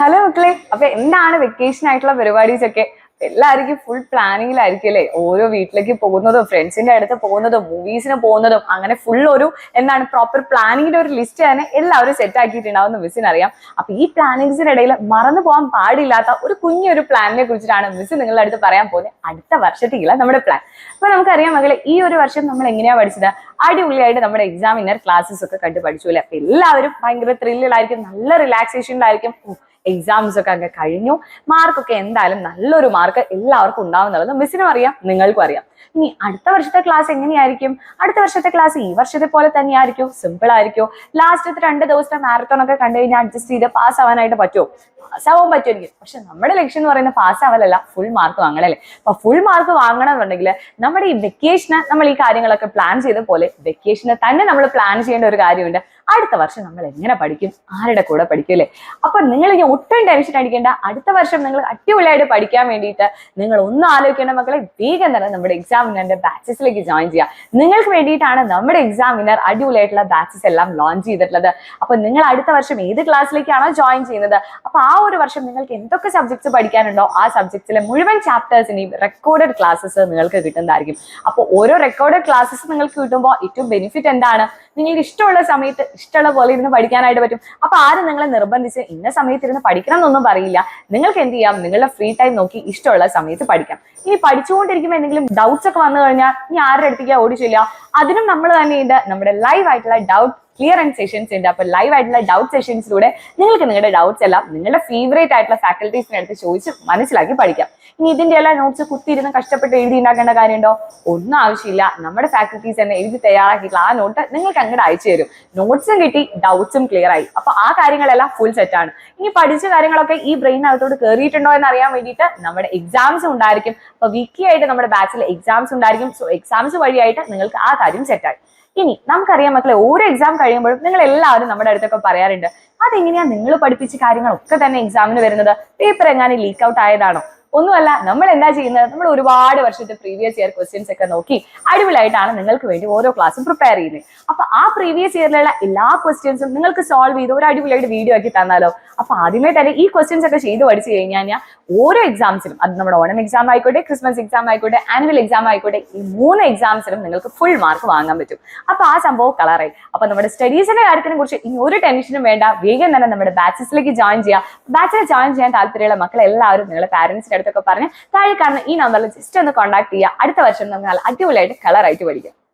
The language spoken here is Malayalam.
ഹലോ മക്കളെ, അപ്പൊ എന്താണ് വെക്കേഷൻ ആയിട്ടുള്ള പരിപാടീസ് ഒക്കെ? എല്ലാവർക്കും ഫുൾ പ്ലാനിങ്ങിലായിരിക്കും അല്ലേ? ഓരോ വീട്ടിലേക്ക് പോകുന്നതും ഫ്രണ്ട്സിന്റെ അടുത്ത് പോകുന്നതും മൂവീസിന് പോകുന്നതും അങ്ങനെ ഫുൾ ഒരു പ്രോപ്പർ പ്ലാനിങ്ങിന്റെ ഒരു ലിസ്റ്റ് തന്നെ എല്ലാവരും സെറ്റ് ആക്കിയിട്ടുണ്ടാവുന്ന മിസ്സിന് അറിയാം. അപ്പൊ ഈ പ്ലാനിങ്സിനിടയിൽ മറന്നു പോകാൻ പാടില്ലാത്ത ഒരു കുഞ്ഞൊരു പ്ലാനിനെ കുറിച്ചിട്ടാണ് മിസ് നിങ്ങളുടെ അടുത്ത് പറയാൻ പോകുന്നത്. അടുത്ത വർഷത്തേക്കുള്ള നമ്മുടെ പ്ലാൻ. അപ്പൊ നമുക്കറിയാം മകളെ, ഈ ഒരു വർഷം നമ്മൾ എങ്ങനെയാ പഠിച്ചത്? അടിപൊളിയായിട്ട് നമ്മുടെ എക്സാമിനർ ക്ലാസ്സസ് ഒക്കെ കണ്ടു പഠിച്ചു അല്ലെ? അപ്പൊ എല്ലാവരും ഭയങ്കര ത്രില്ലിലായിരിക്കും, നല്ല റിലാക്സേഷനിലായിരിക്കും. എക്സാംസ് ഒക്കെ അങ്ങ് കഴിഞ്ഞു, മാർക്കൊക്കെ എന്തായാലും നല്ലൊരു മാർക്ക് എല്ലാവർക്കും ഉണ്ടാവുന്നുള്ളത് മിസ്സിനും അറിയാം, നിങ്ങൾക്കും അറിയാം. ഇനി അടുത്ത വർഷത്തെ ക്ലാസ് എങ്ങനെയായിരിക്കും? അടുത്ത വർഷത്തെ ക്ലാസ് ഈ വർഷത്തെ പോലെ തന്നെയായിരിക്കും? സിമ്പിൾ ആയിരിക്കും? ലാസ്റ്റത്തെ 2 ദിവസത്തെ മാരത്തോൺ ഒക്കെ കണ്ടു കഴിഞ്ഞാൽ അഡ്ജസ്റ്റ് ചെയ്ത് പാസ് ആവാനായിട്ട് പറ്റുമോ? പാസ് ആവാൻ പറ്റുമെങ്കിൽ. പക്ഷെ നമ്മുടെ ലക്ഷ്യം എന്ന് പറയുന്നത് പാസ് ആവലല്ല, ഫുൾ മാർക്ക് വാങ്ങണല്ലേ. അപ്പൊ ഫുൾ മാർക്ക് വാങ്ങണമെന്നുണ്ടെങ്കിൽ നമ്മുടെ ഈ വെക്കേഷന് നമ്മൾ ഈ കാര്യങ്ങളൊക്കെ പ്ലാൻ ചെയ്ത പോലെ വെക്കേഷന് തന്നെ നമ്മൾ പ്ലാൻ ചെയ്യേണ്ട ഒരു കാര്യമുണ്ട്. അടുത്ത വർഷം നമ്മൾ എങ്ങനെ പഠിക്കും, ആരുടെ കൂടെ പഠിക്കും അല്ലേ? അപ്പൊ നിങ്ങൾ ഇനി ഒട്ടും ടെൻഷൻ അടിക്കേണ്ട. അടുത്ത വർഷം നിങ്ങൾ അടിപൊളിയായിട്ട് പഠിക്കാൻ വേണ്ടിയിട്ട് നിങ്ങൾ ഒന്നും ആലോചിക്കേണ്ട മക്കളെ, വേഗം തന്നെ നമ്മുടെ എക്സാമിനറിന്റെ ബാച്ചസിലേക്ക് ജോയിൻ ചെയ്യുക. നിങ്ങൾക്ക് വേണ്ടിയിട്ടാണ് നമ്മുടെ എക്സാമിനർ അടിപൊളിയായിട്ടുള്ള ബാച്ചസ് എല്ലാം ലോഞ്ച് ചെയ്തിട്ടുള്ളത്. അപ്പൊ നിങ്ങൾ അടുത്ത വർഷം ഏത് ക്ലാസ്സിലേക്കാണോ ജോയിൻ ചെയ്യുന്നത്, അപ്പൊ ആ ഒരു വർഷം നിങ്ങൾക്ക് എന്തൊക്കെ സബ്ജക്ട്സ് പഠിക്കാനുണ്ടോ ആ സബ്ജക്ട്സിലെ മുഴുവൻ ചാപ്റ്റേഴ്സിനെയും റെക്കോർഡഡ് ക്ലാസ്സസ് നിങ്ങൾക്ക് കിട്ടുന്നതായിരിക്കും. അപ്പോൾ ഓരോ റെക്കോർഡഡ് ക്ലാസ്സസ് നിങ്ങൾക്ക് കിട്ടുമ്പോൾ ഏറ്റവും ബെനിഫിറ്റ് എന്താണ്? നിങ്ങൾക്ക് ഇഷ്ടമുള്ള സമയത്ത് ഇഷ്ടമുള്ള പോലെ ഇരുന്ന് പഠിക്കാനായിട്ട് പറ്റും. അപ്പൊ ആരും നിങ്ങളെ നിർബന്ധിച്ച് ഇന്ന സമയത്ത് ഇരുന്ന് പഠിക്കണം എന്നൊന്നും പറയില്ല. നിങ്ങൾക്ക് എന്ത് ചെയ്യാം, നിങ്ങളുടെ ഫ്രീ ടൈം നോക്കി ഇഷ്ടമുള്ള സമയത്ത് പഠിക്കാം. ഇനി പഠിച്ചുകൊണ്ടിരിക്കുമ്പോൾ എന്തെങ്കിലും ഡൗട്ട്സ് ഒക്കെ വന്നു കഴിഞ്ഞാൽ ഇനി ആരുടെ അടുത്തേക്ക് ഓടിച്ചില്ല, അതിനും നമ്മൾ തന്നെയുണ്ട്. നമ്മുടെ ലൈവ് ആയിട്ടുള്ള ഡൗട്ട് ക്ലിയറൻസ് സെഷൻസ് ഉണ്ട്. അപ്പൊ ലൈവ് ആയിട്ടുള്ള ഡൗട്ട് സെഷൻസിലൂടെ നിങ്ങൾക്ക് നിങ്ങളുടെ ഡൗട്ട്സ് എല്ലാം നിങ്ങളുടെ ഫേവറേറ്റ് ആയിട്ടുള്ള ഫാക്കൽറ്റീസിനെ അടുത്ത് ചോദിച്ച് മനസ്സിലാക്കി പഠിക്കാം. ഇനി ഇതിന്റെ എല്ലാം നോട്ട്സ് കുത്തിയിരുന്ന് കഷ്ടപ്പെട്ട് എഴുതി ഉണ്ടാക്കേണ്ട കാര്യമുണ്ടോ? ഒന്നും ആവശ്യമില്ല. നമ്മുടെ ഫാക്കൽറ്റീസ് തന്നെ എഴുതി തയ്യാറാക്കിയിട്ടുള്ള ആ നോട്ട് നിങ്ങൾക്ക് അങ്ങോട്ട് അയച്ചു തരും. നോട്ട്സും കിട്ടി, ഡൗട്ട്സും ക്ലിയർ ആയി. അപ്പൊ ആ കാര്യങ്ങളെല്ലാം ഫുൾ സെറ്റ് ആണ്. ഇനി പഠിച്ച കാര്യങ്ങളൊക്കെ ഈ ബ്രെയിനകത്തോട് കയറിയിട്ടുണ്ടോ എന്ന് അറിയാൻ വേണ്ടിയിട്ട് നമ്മുടെ എക്സാംസ് ഉണ്ടായിരിക്കും. അപ്പൊ വീക്ക്ലി ആയിട്ട് നമ്മുടെ ബാച്ചിൽ എക്സാംസ് ഉണ്ടായിരിക്കും. സോ എക്സാംസ് വഴിയായിട്ട് നിങ്ങൾക്ക് ആ കാര്യം സെറ്റായി. ഇനി നമുക്കറിയാം മക്കളെ, ഓരോ എക്സാം കഴിയുമ്പോഴും നിങ്ങൾ എല്ലാവരും നമ്മുടെ അടുത്തൊക്കെ പറയാറുണ്ട്, അതെങ്ങനെയാ നിങ്ങൾ പഠിപ്പിച്ച കാര്യങ്ങളൊക്കെ തന്നെ എക്സാമിന് വരുന്നത്? പേപ്പർ എങ്ങാനും ലീക്ക് ഔട്ട് ആയതാണോ? ഒന്നുമല്ല. നമ്മൾ എന്താ ചെയ്യുന്നത്, നമ്മൾ ഒരുപാട് വർഷത്തെ പ്രീവിയസ് ഇയർ ക്വസ്റ്റ്യൻസ് ഒക്കെ നോക്കി അടിപൊളിയായിട്ടാണ് നിങ്ങൾക്ക് വേണ്ടി ഓരോ ക്ലാസ്സും പ്രിപ്പയർ ചെയ്യുന്നത്. അപ്പൊ ആ പ്രീവിയസ് ഇയറിലുള്ള എല്ലാ ക്വസ്റ്റ്യൻസും നിങ്ങൾക്ക് സോൾവ് ചെയ്ത് ഒരു അടിപൊളിയായിട്ട് വീഡിയോ ആക്കി തന്നാലോ? അപ്പൊ ആദ്യമേ തന്നെ ഈ ക്വസ്റ്റ്യൻസ് ഒക്കെ ചെയ്ത് പഠിച്ചു കഴിഞ്ഞാൽ ഓരോ എക്സാംസിനും, അത് നമ്മുടെ ഓണം എക്സാം ആയിക്കോട്ടെ, ക്രിസ്മസ് എക്സാം ആയിക്കോട്ടെ, ആനുവൽ എക്സാം ആയിക്കോട്ടെ, ഈ 3 എക്സാംസിനും നിങ്ങൾക്ക് ഫുൾ മാർക്ക് വാങ്ങാൻ പറ്റും. അപ്പൊ ആ സംഭവം കളറായി. അപ്പൊ നമ്മുടെ സ്റ്റഡീസിന്റെ കാര്യത്തിനെ കുറിച്ച് ഇനി ഒരു ടെൻഷനും വേണ്ട. വേഗം തന്നെ നമ്മുടെ ബാച്ചസിലേക്ക് ജോയിൻ ചെയ്യാം. ബാച്ചിൽ ജോയിൻ ചെയ്യാൻ താല്പര്യമുള്ള മക്കളെ എല്ലാവരും നിങ്ങളുടെ പാരന്റ്സിന്റെ അടുത്തൊക്കെ പറഞ്ഞ് താഴെ കാണുന്ന ഈ നമ്പറിൽ ജസ്റ്റ് ഒന്ന് കോൺടാക്ട് ചെയ്യുക. അടുത്ത വർഷം നമുക്ക് നല്ല അടിപൊളിയായിട്ട് കളറായിട്ട് പഠിക്കാം.